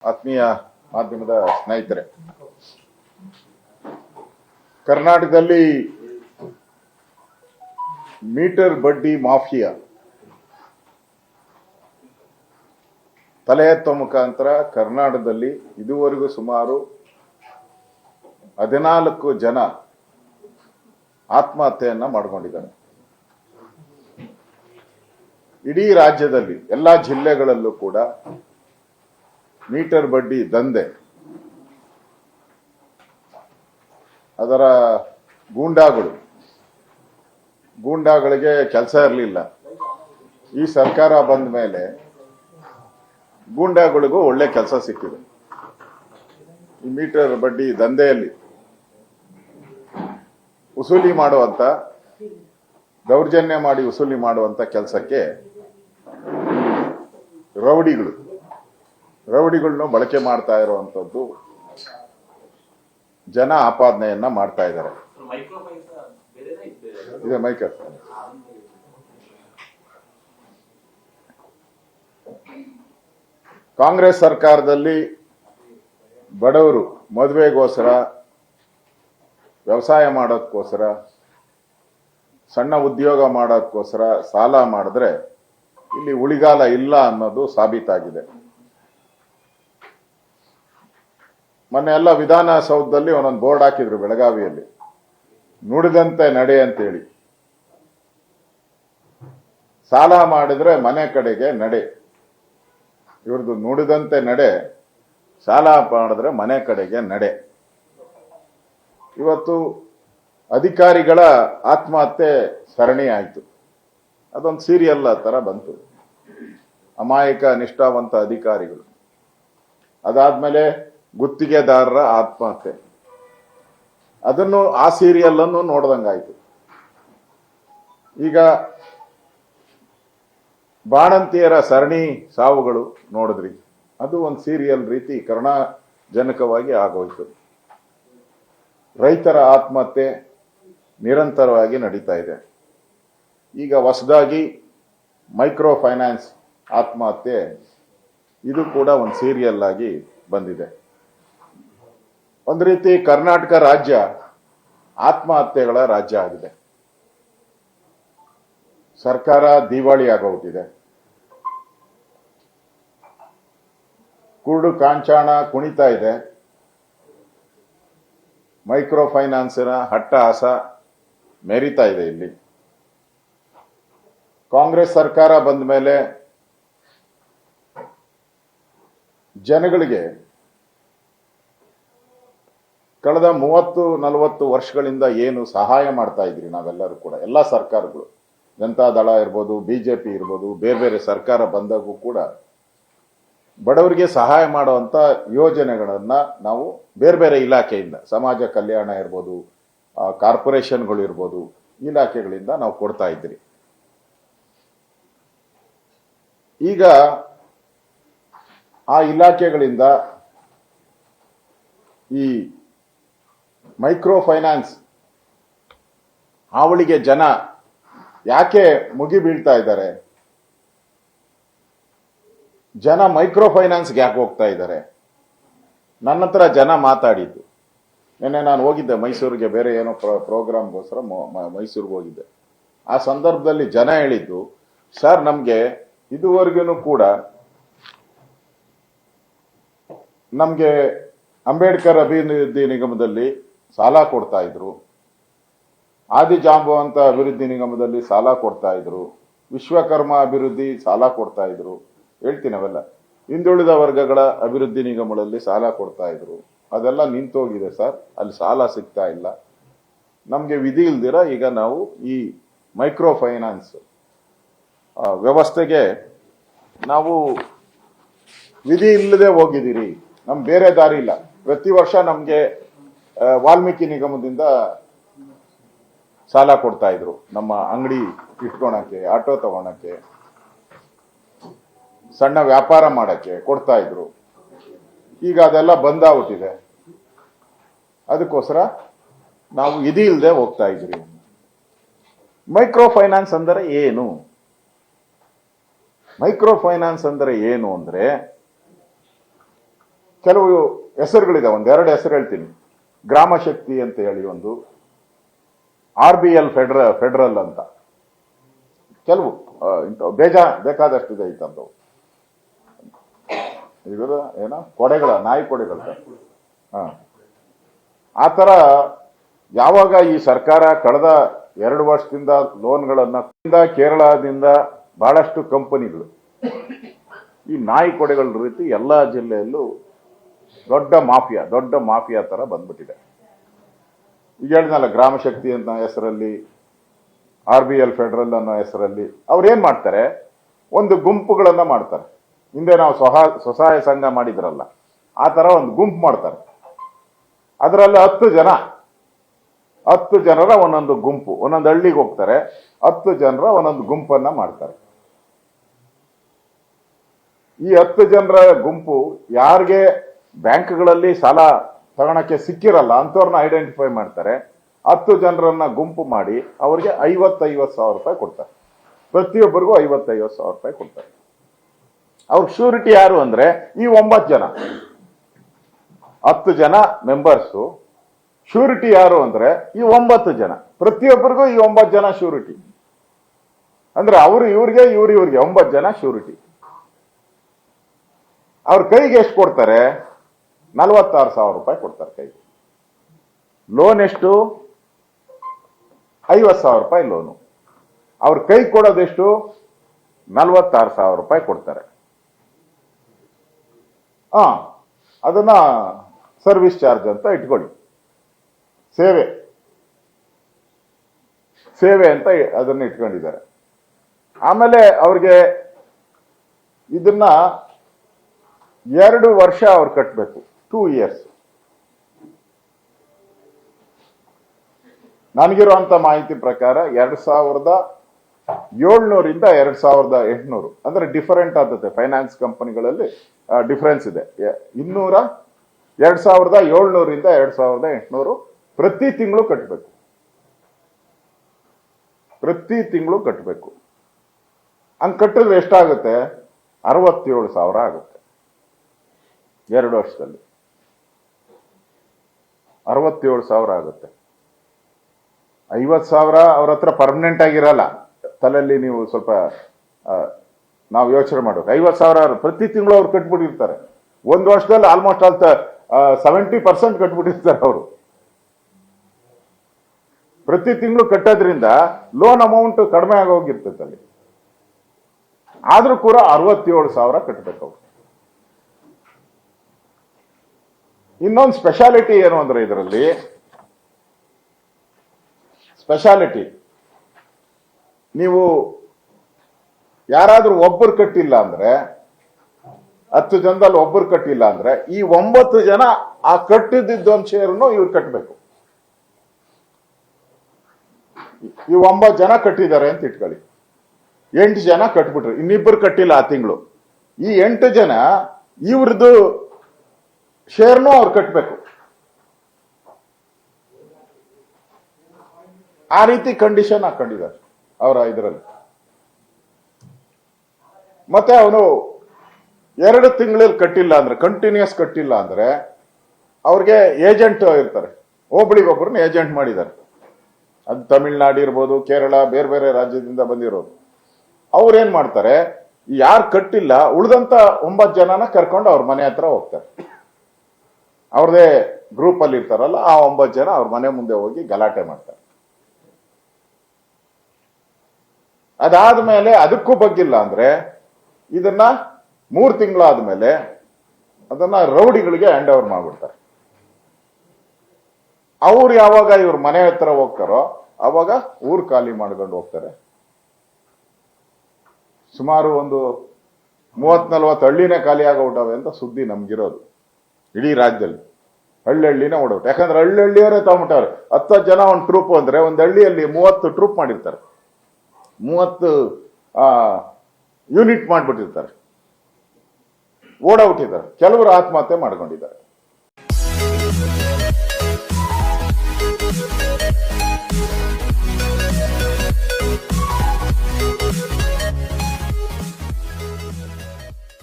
ಆತ್ಮೀಯ ಮಾಧ್ಯಮದ ಸ್ನೇಹಿತರೆ, ಕರ್ನಾಟಕದಲ್ಲಿ ಮೀಟರ್ ಬಡ್ಡಿ ಮಾಫಿಯಾ ತಲೆ ಎತ್ತುವ ಮುಖಾಂತರ ಕರ್ನಾಟಕದಲ್ಲಿ ಇದುವರೆಗೂ ಸುಮಾರು 14 ಜನ ಆತ್ಮಹತ್ಯೆಯನ್ನ ಮಾಡಿಕೊಂಡಿದ್ದಾರೆ. ಇಡೀ ರಾಜ್ಯದಲ್ಲಿ ಎಲ್ಲಾ ಜಿಲ್ಲೆಗಳಲ್ಲೂ ಕೂಡ ಮೀಟರ್ ಬಡ್ಡಿ ದಂಧೆ, ಅದರ ಗೂಂಡಾಗಳಿಗೆ ಕೆಲಸ ಇರಲಿಲ್ಲ. ಈ ಸರ್ಕಾರ ಬಂದ ಮೇಲೆ ಗೂಂಡಾಗಳಿಗೂ ಒಳ್ಳೆ ಕೆಲಸ ಸಿಕ್ಕಿದೆ. ಈ ಮೀಟರ್ ಬಡ್ಡಿ ದಂಧೆಯಲ್ಲಿ ವಸೂಲಿ ಮಾಡುವಂತ, ದೌರ್ಜನ್ಯ ಮಾಡಿ ವಸೂಲಿ ಮಾಡುವಂತ ಕೆಲಸಕ್ಕೆ ರೌಡಿಗಳನ್ನ ಬಳಕೆ ಮಾಡ್ತಾ ಇರುವಂತದ್ದು ಜನ ಆಪಾದನೆಯನ್ನ ಮಾಡ್ತಾ ಇದ್ದಾರೆ. ಇದೆ ಮೈಕ್. ಕಾಂಗ್ರೆಸ್ ಸರ್ಕಾರದಲ್ಲಿ ಬಡವರು ಮದುವೆಗೋಸ್ಕರ, ವ್ಯವಸಾಯ ಮಾಡೋದಕ್ಕೋಸ್ಕರ, ಸಣ್ಣ ಉದ್ಯೋಗ ಮಾಡೋದಕ್ಕೋಸ್ಕರ ಸಾಲ ಮಾಡಿದ್ರೆ ಇಲ್ಲಿ ಉಳಿಗಾಲ ಇಲ್ಲ ಅನ್ನೋದು ಸಾಬೀತಾಗಿದೆ. ಮೊನ್ನೆ ಎಲ್ಲ ವಿಧಾನಸೌಧದಲ್ಲಿ ಒಂದೊಂದು ಬೋರ್ಡ್ ಹಾಕಿದ್ರು ಬೆಳಗಾವಿಯಲ್ಲಿ, ನುಡಿದಂತೆ ನಡೆ ಅಂತೇಳಿ. ಸಾಲ ಮಾಡಿದ್ರೆ ಮನೆ ಕಡೆಗೆ ನಡೆ, ಇವ್ರದ್ದು ನುಡಿದಂತೆ ನಡೆ, ಸಾಲ ಮಾಡಿದ್ರೆ ಮನೆ ಕಡೆಗೆ ನಡೆ. ಇವತ್ತು ಅಧಿಕಾರಿಗಳ ಆತ್ಮಹತ್ಯೆ ಸರಣಿ ಆಯಿತು. ಅದೊಂದು ಸೀರಿಯಲ್ ತರ ಬಂತು. ಅಮಾಯಕ ನಿಷ್ಠಾವಂತ ಅಧಿಕಾರಿಗಳು, ಅದಾದ್ಮೇಲೆ ಗುತ್ತಿಗೆದಾರರ ಆತ್ಮಹತ್ಯೆ. ಅದನ್ನು ಆ ಸೀರಿಯಲ್ ಅನ್ನು ನೋಡ್ದಂಗಾಯ್ತು. ಈಗ ಬಾಣಂತಿಯರ ಸರಣಿ ಸಾವುಗಳು ನೋಡಿದ್ರಿ, ಅದು ಒಂದು ಸೀರಿಯಲ್ ರೀತಿ ಕರುಣಾಜನಕವಾಗಿ ಆಗೋಯ್ತು. ರೈತರ ಆತ್ಮಹತ್ಯೆ ನಿರಂತರವಾಗಿ ನಡೀತಾ ಇದೆ. ಈಗ ಹೊಸದಾಗಿ ಮೈಕ್ರೋ ಫೈನಾನ್ಸ್ ಆತ್ಮಹತ್ಯೆ, ಇದು ಕೂಡ ಒಂದು ಸೀರಿಯಲ್ ಆಗಿ ಬಂದಿದೆ. ಒಂದು ರೀತಿ ಕರ್ನಾಟಕ ರಾಜ್ಯ ಆತ್ಮಹತ್ಯೆಗಳ ರಾಜ್ಯ ಆಗಿದೆ. ಸರ್ಕಾರ ದಿವಾಳಿ ಆಗೋಗ್ಬಿಟ್ಟಿದೆ. ಕುರುಡು ಕಾಂಚಾಣ ಕುಣಿತಾ ಇದೆ. ಮೈಕ್ರೋ ಫೈನಾನ್ಸಿನ ಹಟ್ಟಹಾಸ ಮೆರಿತಾ ಇದೆ. ಇಲ್ಲಿ ಕಾಂಗ್ರೆಸ್ ಸರ್ಕಾರ ಬಂದ ಮೇಲೆ ಜನಗಳಿಗೆ ಕಳೆದ 30-40 ವರ್ಷಗಳಿಂದ ಏನು ಸಹಾಯ ಮಾಡ್ತಾ ಇದ್ರಿ ನಾವೆಲ್ಲರೂ ಕೂಡ, ಎಲ್ಲ ಸರ್ಕಾರಗಳು, ಜನತಾದಳ ಇರ್ಬೋದು, ಬಿಜೆಪಿ ಇರ್ಬೋದು, ಬೇರೆ ಬೇರೆ ಸರ್ಕಾರ ಬಂದಾಗೂ ಕೂಡ ಬಡವರಿಗೆ ಸಹಾಯ ಮಾಡುವಂತ ಯೋಜನೆಗಳನ್ನ ನಾವು ಬೇರೆ ಬೇರೆ ಇಲಾಖೆಯಿಂದ, ಸಮಾಜ ಕಲ್ಯಾಣ ಇರ್ಬೋದು, ಕಾರ್ಪೊರೇಷನ್ಗಳು ಇರ್ಬೋದು, ಇಲಾಖೆಗಳಿಂದ ನಾವು ಕೊಡ್ತಾ ಇದ್ರಿ. ಈಗ ಆ ಇಲಾಖೆಗಳಿಂದ ಈ ಮೈಕ್ರೋ ಫೈನಾನ್ಸ್ ಹಾವಳಿಗೆ ಜನ ಯಾಕೆ ಮುಗಿ ಬೀಳ್ತಾ ಇದ್ದಾರೆ? ಜನ ಮೈಕ್ರೋ ಫೈನಾನ್ಸ್ಗೆ ಯಾಕೆ ಹೋಗ್ತಾ ಇದ್ದಾರೆ? ನನ್ನ ಹತ್ರ ಜನ ಮಾತಾಡಿದ್ದು. ನಿನ್ನೆ ನಾನು ಹೋಗಿದ್ದೆ ಮೈಸೂರಿಗೆ, ಬೇರೆ ಏನೋ ಪ್ರೋಗ್ರಾಮ್ಗೋಸ್ಕರ ಮೈಸೂರಿಗೆ ಹೋಗಿದ್ದೆ. ಆ ಸಂದರ್ಭದಲ್ಲಿ ಜನ ಹೇಳಿದ್ದು, ಸರ್ ನಮ್ಗೆ ಇದುವರೆಗೂ ಕೂಡ ನಮ್ಗೆ ಅಂಬೇಡ್ಕರ್ ಅಭಿವೃದ್ಧಿ ನಿಗಮದಲ್ಲಿ ಸಾಲ ಕೊಡ್ತಾ ಇದ್ರು, ಆದಿಜಾಂಬವಂತ ಅಭಿವೃದ್ಧಿ ನಿಗಮದಲ್ಲಿ ಸಾಲ ಕೊಡ್ತಾ ಇದ್ರು, ವಿಶ್ವಕರ್ಮ ಅಭಿವೃದ್ಧಿ ಸಾಲ ಕೊಡ್ತಾ ಇದ್ರು, ಹೇಳ್ತೀನಿ ಅವೆಲ್ಲ, ಹಿಂದುಳಿದ ವರ್ಗಗಳ ಅಭಿವೃದ್ಧಿ ನಿಗಮಗಳಲ್ಲಿ ಸಾಲ ಕೊಡ್ತಾ ಇದ್ರು. ಅದೆಲ್ಲ ನಿಂತೋಗಿದೆ ಸರ್, ಅಲ್ಲಿ ಸಾಲ ಸಿಗ್ತಾ ಇಲ್ಲ. ನಮ್ಗೆ ವಿಧಿ ಇಲ್ದಿರ ಈಗ ನಾವು ಈ ಮೈಕ್ರೋ ಫೈನಾನ್ಸ್ ವ್ಯವಸ್ಥೆಗೆ ನಾವು ವಿಧಿ ಇಲ್ಲದೆ ಹೋಗಿದ್ದೀರಿ, ನಮ್ ಬೇರೆ ದಾರಿ ಇಲ್ಲ. ಪ್ರತಿ ವರ್ಷ ನಮ್ಗೆ ವಾಲ್ಮೀಕಿ ನಿಗಮದಿಂದ ಸಾಲ ಕೊಡ್ತಾ ಇದ್ರು, ನಮ್ಮ ಅಂಗಡಿ ಇಟ್ಕೊಳಕ್ಕೆ, ಆಟೋ ತಗೊಳಕ್ಕೆ, ಸಣ್ಣ ವ್ಯಾಪಾರ ಮಾಡಕ್ಕೆ ಕೊಡ್ತಾ ಇದ್ರು. ಈಗ ಅದೆಲ್ಲ ಬಂದಾಗ್ಬಿಟ್ಟಿದೆ. ಅದಕ್ಕೋಸ್ಕರ ನಾವು ವಿಧಿ ಇಲ್ಲದೆ ಹೋಗ್ತಾ ಇದ್ರಿ. ಮೈಕ್ರೋ ಫೈನಾನ್ಸ್ ಅಂದರೆ ಏನು? ಮೈಕ್ರೋ ಫೈನಾನ್ಸ್ ಅಂದರೆ ಏನು ಅಂದ್ರೆ ಕೆಲವು ಹೆಸರುಗಳಿದೆ, ಒಂದೆರಡು ಹೆಸರು ಹೇಳ್ತೀನಿ. ಗ್ರಾಮ ಶಕ್ತಿ ಅಂತ ಹೇಳಿ ಒಂದು, RBL ಫೆಡರಲ್ ಅಂತ, ಕೆಲವು ಬೇಕಾದಷ್ಟಿದೆ ಇತ್ತಂತವು. ಈಗ ಏನ ಕೊಡೆಗಳ ನಾಯಿ ಕೊಡೆಗಳ ಆ ತರ ಯಾವಾಗ ಈ ಸರ್ಕಾರ ಕಳೆದ 2 ವರ್ಷದಿಂದ ಲೋನ್ಗಳನ್ನ ಕೇರಳದಿಂದ ಬಹಳಷ್ಟು ಕಂಪನಿಗಳು ಈ ನಾಯಿ ಕೊಡೆಗಳ ರೀತಿ ಎಲ್ಲಾ ಜಿಲ್ಲೆಯಲ್ಲೂ ದೊಡ್ಡ ಮಾಫಿಯಾ ತರ ಬಂದ್ಬಿಟ್ಟಿದೆ. ಈಗ ಹೇಳಿದ್ನಲ್ಲ, ಗ್ರಾಮ ಶಕ್ತಿ ಅನ್ನೋ ಹೆಸರಲ್ಲಿ, RBL ಫೆಡರಲ್ ಅನ್ನೋ ಹೆಸರಲ್ಲಿ ಅವ್ರು ಏನ್ ಮಾಡ್ತಾರೆ, ಒಂದು ಗುಂಪುಗಳನ್ನ ಮಾಡ್ತಾರೆ. ಹಿಂದೆ ನಾವು ಸ್ವಸಹಾಯ ಸಂಘ ಮಾಡಿದ್ರಲ್ಲ, ಆ ತರ ಒಂದು ಗುಂಪು ಮಾಡ್ತಾರೆ. ಅದರಲ್ಲಿ 10 ಜನರ ಒಂದೊಂದು ಗುಂಪು, ಒಂದೊಂದು ಹಳ್ಳಿಗೆ ಹೋಗ್ತಾರೆ, 10 ಜನರ ಒಂದೊಂದು ಗುಂಪನ್ನ ಮಾಡ್ತಾರೆ. ಈ 10 ಜನರ ಗುಂಪು ಯಾರಿಗೆ ಬ್ಯಾಂಕ್ಗಳಲ್ಲಿ ಸಾಲ ತಗೊಳಕ್ಕೆ ಸಿಕ್ಕಿರಲ್ಲ ಅಂತವ್ರನ್ನ ಐಡೆಂಟಿಫೈ ಮಾಡ್ತಾರೆ. 10 ಜನರನ್ನ ಗುಂಪು ಮಾಡಿ ಅವ್ರಿಗೆ 50,000 ರೂಪಾಯಿ ಕೊಡ್ತಾರೆ. ಪ್ರತಿಯೊಬ್ಬರಿಗೂ 50,000 ರೂಪಾಯಿ ಕೊಡ್ತಾರೆ. ಅವ್ರ ಶ್ಯೂರಿಟಿ ಯಾರು ಅಂದ್ರೆ ಈ 9 ಜನ, 10 ಜನ ಮೆಂಬರ್ಸು. ಶ್ಯೂರಿಟಿ ಯಾರು ಅಂದ್ರೆ ಈ 9 ಜನ, ಪ್ರತಿಯೊಬ್ಬರಿಗೂ ಈ 9 ಜನ ಶ್ಯೂರಿಟಿ. ಅಂದ್ರೆ ಅವರು ಇವ್ರಿಗೆ 9 ಜನ ಶ್ಯೂರಿಟಿ. ಅವ್ರ ಕೈಗೆ ಎಷ್ಟು ಕೊಡ್ತಾರೆ? 46,000 ರೂಪಾಯಿ ಕೊಡ್ತಾರೆ ಕೈಗೆ. ಲೋನ್ ಎಷ್ಟು? 50,000 ರೂಪಾಯಿ ಲೋನು. ಅವ್ರ ಕೈ ಕೊಡೋದೆಷ್ಟು? 46,000 ರೂಪಾಯಿ ಕೊಡ್ತಾರೆ. ಅದನ್ನ ಸರ್ವಿಸ್ ಚಾರ್ಜ್ ಅಂತ ಇಟ್ಕೊಳ್ಳಿ, ಸೇವೆ ಅಂತ ಅದನ್ನ ಇಟ್ಕೊಂಡಿದ್ದಾರೆ. ಆಮೇಲೆ ಅವ್ರಿಗೆ ಇದನ್ನ 2 ವರ್ಷ ಅವ್ರು ಕಟ್ಟಬೇಕು, 2 years. ನನಗಿರುವಂತ ಮಾಹಿತಿ ಪ್ರಕಾರ 2,700 ಇಂದ 2,800, ಅಂದ್ರೆ ಡಿಫರೆಂಟ್ ಆಗುತ್ತೆ. ಫೈನಾನ್ಸ್ ಕಂಪನಿಗಳಲ್ಲಿ ಡಿಫರೆನ್ಸ್ ಇದೆ. 2,700 ಇಂದ 2,800 ಪ್ರತಿ ತಿಂಗಳು ಕಟ್ಟಬೇಕು. ಹಂಗ್ ಕಟ್ಟಿದ್ರೆ ಎಷ್ಟಾಗುತ್ತೆ? 67,000 ಆಗುತ್ತೆ 2 ವರ್ಷದಲ್ಲಿ. 67,000 ಆಗುತ್ತೆ. 50,000 ಅವ್ರ ಹತ್ರ ಪರ್ಮನೆಂಟ್ ಆಗಿರಲ್ಲ. ತಲೆಯಲ್ಲಿ ನೀವು ಸ್ವಲ್ಪ ನಾವು ಯೋಚನೆ ಮಾಡ್ಬೇಕು. 50,000 ಪ್ರತಿ ತಿಂಗಳು ಅವ್ರು ಕಟ್ಬಿಟ್ಟಿರ್ತಾರೆ. 1 ವರ್ಷದಲ್ಲಿ ಆಲ್ಮೋಸ್ಟ್ 70% ಕಟ್ಬಿಟ್ಟಿರ್ತಾರೆ ಅವರು. ಪ್ರತಿ ತಿಂಗಳು ಕಟ್ಟೋದ್ರಿಂದ ಲೋನ್ ಅಮೌಂಟ್ ಕಡಿಮೆ ಆಗೋಗಿರ್ತೈತೆ ಅಲ್ಲಿ. ಆದ್ರೂ ಕೂಡ 67,000 ಕಟ್ಟಬೇಕು ಅವ್ರು. ಇನ್ನೊಂದು ಸ್ಪೆಷಾಲಿಟಿ ಏನು ಅಂದ್ರೆ, ಇದರಲ್ಲಿ ನೀವು ಯಾರಾದ್ರೂ ಒಬ್ಬರು ಕಟ್ಟಿಲ್ಲ ಅಂದ್ರೆ, 10 ಜನದಲ್ಲಿ ಒಬ್ಬರು ಕಟ್ಟಿಲ್ಲ ಅಂದ್ರೆ, ಈ 9 ಜನ ಆ ಕಟ್ಟಿದ್ದೊಂದು ಶೇರ್ನು ಇವ್ರು ಕಟ್ಟಬೇಕು. ಈ 9 ಜನ ಕಟ್ಟಿದ್ದಾರೆ ಅಂತ ಇಟ್ಕೊಳ್ಳಿ, 8 ಜನ ಕಟ್ಬಿಟ್ರು, ಇನ್ನಿಬ್ಬರು ಕಟ್ಟಿಲ್ಲ ಆ ತಿಂಗಳು. ಈ 8 ಜನ ಇವ್ರದ್ದು ಶೇರ್ನು ಅವ್ರು ಕಟ್ಟಬೇಕು. ಆ ರೀತಿ ಕಂಡೀಷನ್ ಹಾಕೊಂಡಿದ್ದಾರೆ ಅವರ ಇದರಲ್ಲಿ. ಮತ್ತೆ ಅವನು 2 ತಿಂಗಳಲ್ಲಿ ಕಟ್ಟಿಲ್ಲ ಅಂದ್ರೆ, ಕಂಟಿನ್ಯೂಸ್ ಕಟ್ಟಿಲ್ಲ ಅಂದ್ರೆ, ಅವ್ರಿಗೆ ಏಜೆಂಟ್ ಇರ್ತಾರೆ. ಒಬ್ಬರಿಗೊಬ್ಬರನ್ನ ಏಜೆಂಟ್ ಮಾಡಿದ್ದಾರೆ. ಅದು ತಮಿಳ್ನಾಡು ಇರ್ಬೋದು, ಕೇರಳ, ಬೇರೆ ಬೇರೆ ರಾಜ್ಯದಿಂದ ಬಂದಿರೋದು. ಅವ್ರೇನ್ ಮಾಡ್ತಾರೆ, ಯಾರು ಕಟ್ಟಿಲ್ಲ ಉಳಿದಂತ 9 ಜನನ ಕರ್ಕೊಂಡು ಅವ್ರ ಮನೆ ಹತ್ರ ಹೋಗ್ತಾರೆ. ಅವ್ರದೇ ಗ್ರೂಪ್ ಅಲ್ಲಿ ಇರ್ತಾರಲ್ಲ, ಆ 9 ಜನ ಅವ್ರ ಮನೆ ಮುಂದೆ ಹೋಗಿ ಗಲಾಟೆ ಮಾಡ್ತಾರೆ. ಅದಾದ್ಮೇಲೆ ಅದಕ್ಕೂ ಬಗ್ಗಿಲ್ಲ ಅಂದ್ರೆ, ಇದನ್ನ 3 ತಿಂಗಳಾದ್ಮೇಲೆ ಅದನ್ನ ರೌಡಿಗಳಿಗೆ ಹ್ಯಾಂಡ್ ಓವರ್ ಮಾಡ್ಬಿಡ್ತಾರೆ. ಅವ್ರು ಯಾವಾಗ ಇವ್ರ ಮನೆ ಹತ್ರ ಹೋಗ್ತಾರೋ ಅವಾಗ ಊರು ಖಾಲಿ ಮಾಡ್ಕೊಂಡು ಹೋಗ್ತಾರೆ. ಸುಮಾರು ಒಂದು 30-40 ಹಳ್ಳಿನೇ ಖಾಲಿ ಆಗೋಟವೆ ಅಂತ ಸುದ್ದಿ ನಮ್ಗಿರೋದು ಇಡೀ ರಾಜ್ಯದಲ್ಲಿ. ಹಳ್ಳಿನೇ ಓಡೋಟ್. ಯಾಕಂದ್ರೆ ಹಳ್ಳಿಯವರೇ ತಗೊಂಬಿಟ್ಟವ್ರೆ. 10 ಜನ ಒಂದು ಟ್ರೂಪ್ ಅಂದ್ರೆ, ಒಂದು ಹಳ್ಳಿಯಲ್ಲಿ 30 ಟ್ರೂಪ್ ಮಾಡಿರ್ತಾರೆ, 30 ಯೂನಿಟ್ ಮಾಡ್ಬಿಟ್ಟಿರ್ತಾರೆ. ಓಡಾಬಿಟ್ಟಿದ್ದಾರೆ. ಕೆಲವರು ಆತ್ಮಹತ್ಯೆ ಮಾಡ್ಕೊಂಡಿದ್ದಾರೆ.